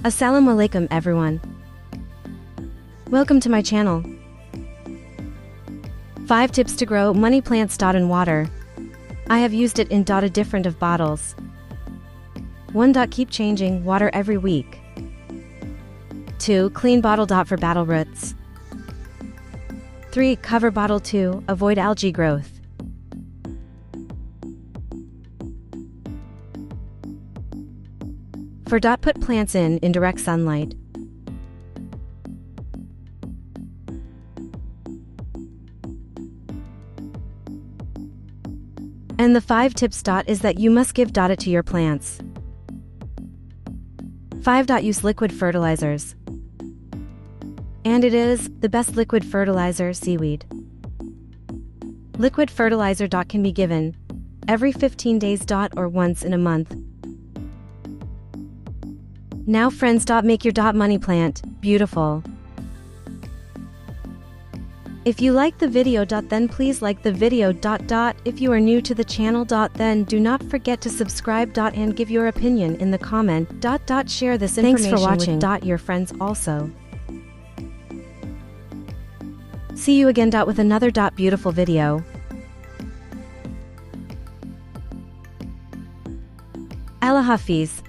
Assalamu alaikum everyone. Welcome to my channel. 5 tips to grow money plants. In water. I have used it in different of bottles. 1. Keep changing water every week. 2. Clean bottle. For battle roots. 3. Cover bottle. 2. Avoid algae growth. For put plants in direct sunlight. And the 5 tips. Is that you must give it to your plants. 5. Use liquid fertilizers. And it is the best liquid fertilizer, seaweed. Liquid fertilizer. Can be given every 15 days. Or once in a month. Now friends. Make your money plant beautiful. If you like the video. Then please like the video. If you are new to the channel. Then do not forget to subscribe. And give your opinion in the comment. Share this information. Thanks for watching. With your friends also. See you again. With another beautiful video. Allah Hafiz.